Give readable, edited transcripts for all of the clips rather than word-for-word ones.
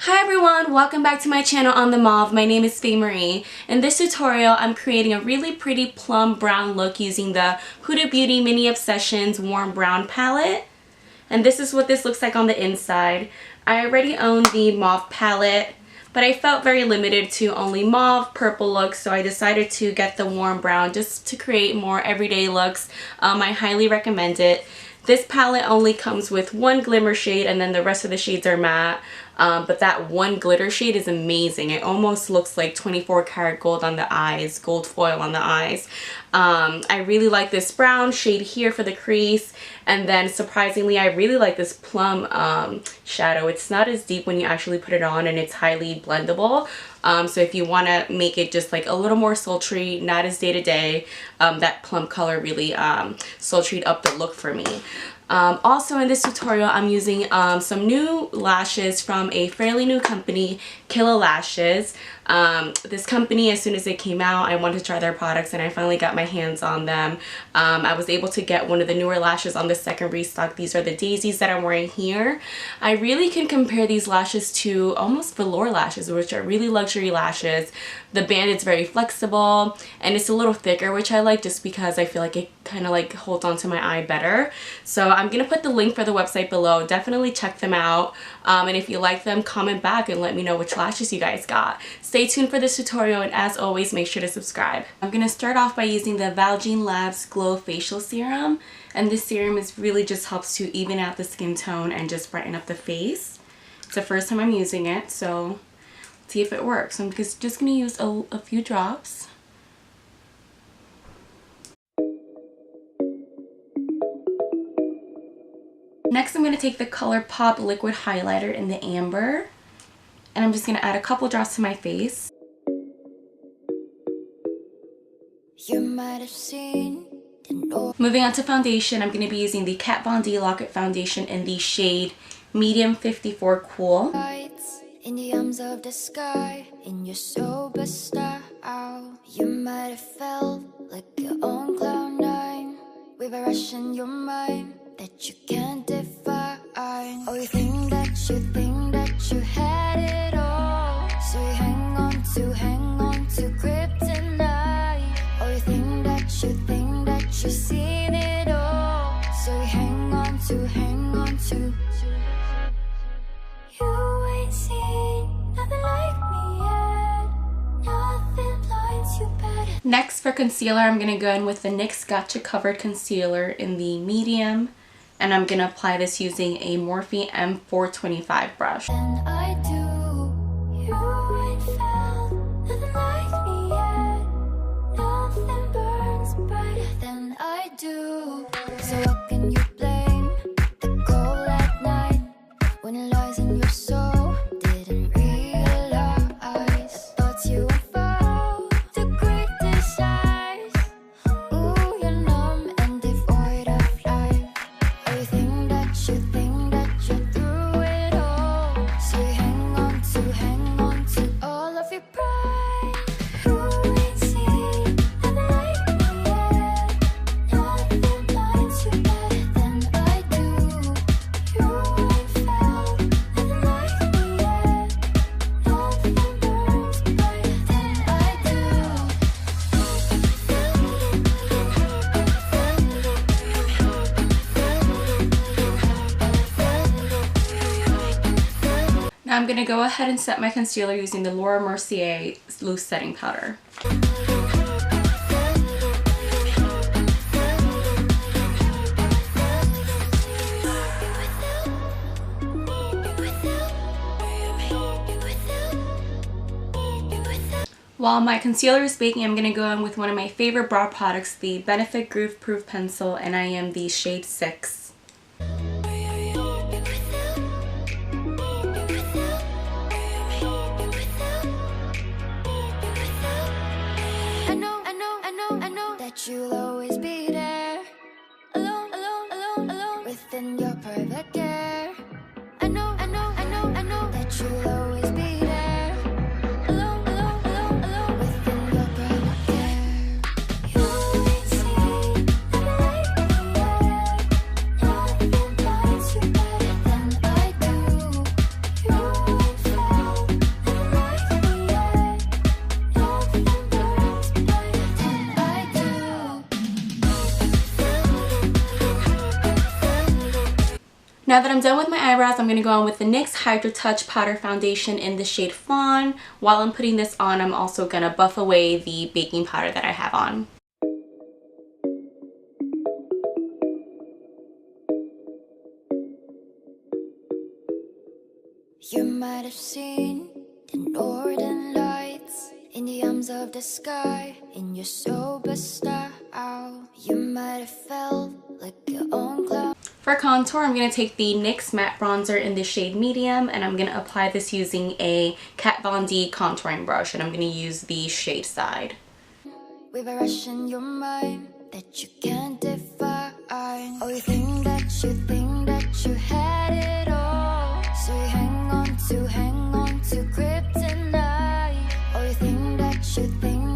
Hi everyone, welcome back to my channel on the Mauve. My name is Faye Marie. In this tutorial, I'm creating a really pretty plum brown look using the Huda Beauty Mini Obsessions Warm Brown palette. And this is what this looks like on the inside. I already own the mauve palette, but I felt very limited to only mauve, purple looks, so I decided to get the warm brown just to create more everyday looks. I highly recommend it. This palette only comes with one glimmer shade and then the rest of the shades are matte. But that one glitter shade is amazing. It almost looks like 24 karat gold on the eyes, gold foil on the eyes. I really like this brown shade here for the crease, and then surprisingly I really like this plum shadow. It's not as deep when you actually put it on, and it's highly blendable. So if you want to make it just like a little more sultry, not as day-to-day, that plum color really sultried up the look for me. Also in this tutorial, I'm using some new lashes from a fairly new company, Killa Lashes. This company, as soon as it came out, I wanted to try their products and I finally got my hands on them. I was able to get one of the newer lashes on the second restock. These are the daisies that I'm wearing here. I really can compare these lashes to almost velour lashes, which are really luxury lashes. The band is very flexible and it's a little thicker, which I like just because I feel like it kind of like holds onto my eye better. So I'm gonna put the link for the website below. Definitely check them out, and if you like them, comment back and let me know which lashes you guys got. Stay tuned for this tutorial, and as always, make sure to subscribe. I'm gonna start off by using the Valjean Labs Glow Facial Serum, and this serum really just helps to even out the skin tone and just brighten up the face. It's the first time I'm using it, so let's see if it works. I'm just gonna use a few drops. Next, I'm going to take the ColourPop Liquid Highlighter in the Amber, and I'm just going to add a couple drops to my face. You might have seen. Moving on to foundation, I'm going to be using the Kat Von D Lock-It Foundation in the shade Medium 54 Cool. In the arms of the sky, in your sober style, you might have felt like your own cloud nine, with a rush in your mind that you can't define. Oh, you think that you had it all, so you hang on to kryptonite. Oh, you think that you've seen it all, so you hang on to. You ain't seen nothing like me yet. Nothing blinds you better. Next, for concealer, I'm gonna go in with the NYX Gotcha Covered Concealer in the medium, and I'm gonna apply this using a Morphe M425 brush. And I do. You ain't felt nothing like me yet. Nothing burns brighter than I do. So how can you blame the cold at night when it lies in your soul? Didn't realize thoughts you were found to criticize. Ooh, you're numb and devoid of life. Oh, you think that you're through it all, so you hang on to all of your pride. You ain't seen nothing like me yet. Nothing blinds you better than I do. You ain't felt nothing like me yet. Nothing burns brighter than I do. Now I'm going to go ahead and set my concealer using the Laura Mercier Loose Setting Powder. While my concealer is baking, I'm going to go in with one of my favorite brow products, the Benefit Groove Proof Pencil, and I am the shade 6. You'll always be there, alone, within your private care. I know that you'll always be there, alone, within your private care. You ain't seen nothing like me yet. Now that I'm done with my eyebrows, I'm going to go on with the NYX Hydra Touch Powder Foundation in the shade Fawn. While I'm putting this on, I'm also going to buff away the baking powder that I have on. You might have seen the northern lights in the arms of the sky, in your sober style. You might have felt like your own cloud. For contour, I'm going to take the NYX Matte Bronzer in the shade Medium, and I'm going to apply this using a Kat Von D contouring brush, and I'm going to use the shade Side. With a rush in your mind that you can't define. Oh, you think that you had it all, so you hang on to kryptonite. Oh, you think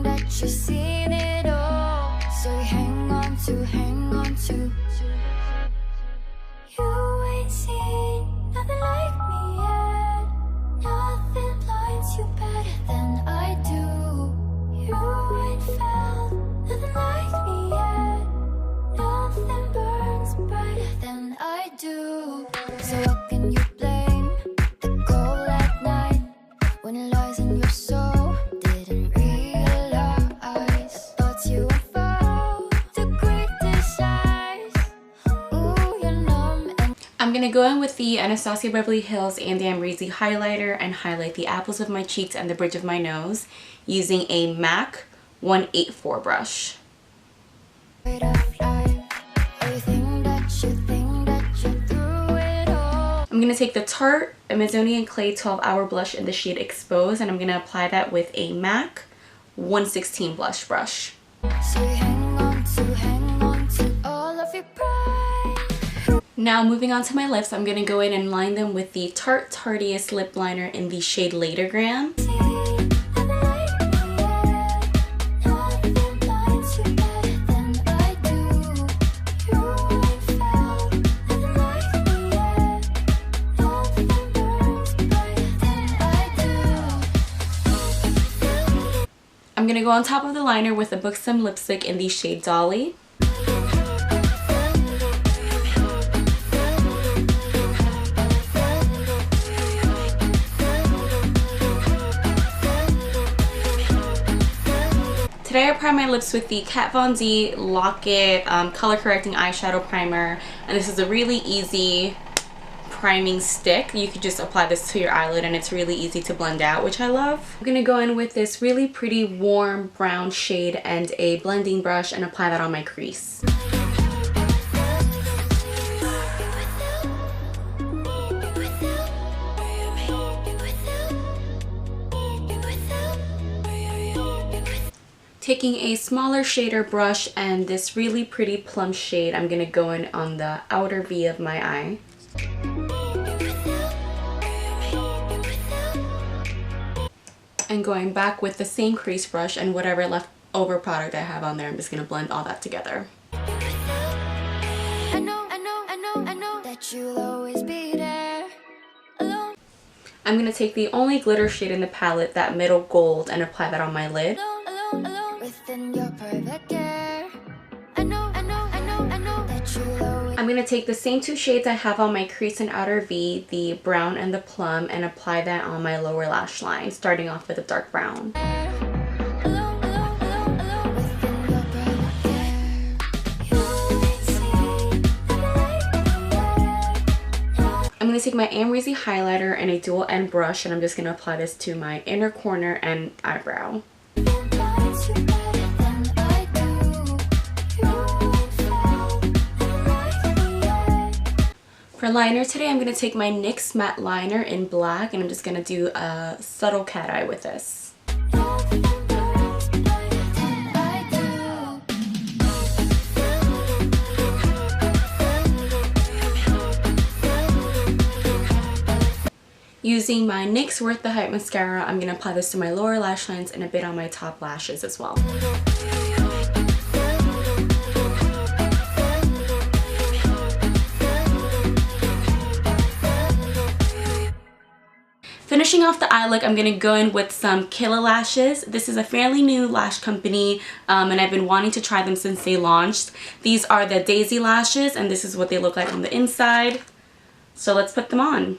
that you've seen it all, so you hang on to. You ain't seen nothing like me yet. Nothing blinds you better than I do. You ain't felt nothing like me yet. Nothing burns brighter than I do. So how can you blame the cold at night when it lies in your soul? Didn't realize thoughts you were foul to criticize. Ooh, you're numb and I'm going to go in with the Anastasia Beverly Hills Andy Amrezy highlighter and highlight the apples of my cheeks and the bridge of my nose using a MAC 184 brush. wait up, everything that you threw it all. I'm going to take the Tarte Amazonian Clay 12-Hour Blush in the shade Expose, and I'm going to apply that with a MAC 116 blush brush. So you hang on to all of your pride. Now moving on to my lips, I'm going to go in and line them with the Tarte Tarteist Lip Liner in the shade Latergram. I'm going to go on top of the liner with a Buxom lipstick in the shade Dolly. Today I primed my lips with the Kat Von D Lock-It Color Correcting Eyeshadow Primer, and this is a really easy priming stick. You could just apply this to your eyelid and it's really easy to blend out, which I love. I'm gonna go in with this really pretty warm brown shade and a blending brush and apply that on my crease. Taking a smaller shader brush and this really pretty plum shade, I'm gonna go in on the outer V of my eye. And going back with the same crease brush and whatever leftover product I have on there, I'm just going to blend all that together. I know that you'll always be there alone. I'm going to take the only glitter shade in the palette, that middle gold, and apply that on my lid. Alone within your private care. I know that you'll always. I'm going to take the same two shades I have on my crease and outer V, the brown and the plum, and apply that on my lower lash line, starting off with a dark brown. I'm going to take my Amrezy highlighter and a dual end brush, and I'm just going to apply this to my inner corner and eyebrow. For liner today, I'm going to take my NYX matte liner in black, and I'm just going to do a subtle cat eye with this. Using my NYX Worth the Hype mascara, I'm going to apply this to my lower lash lines and a bit on my top lashes as well. Finishing off the eye look, I'm going to go in with some Killa lashes. This is a fairly new lash company, and I've been wanting to try them since they launched. These are the Daisy lashes, and this is what they look like on the inside. So let's put them on.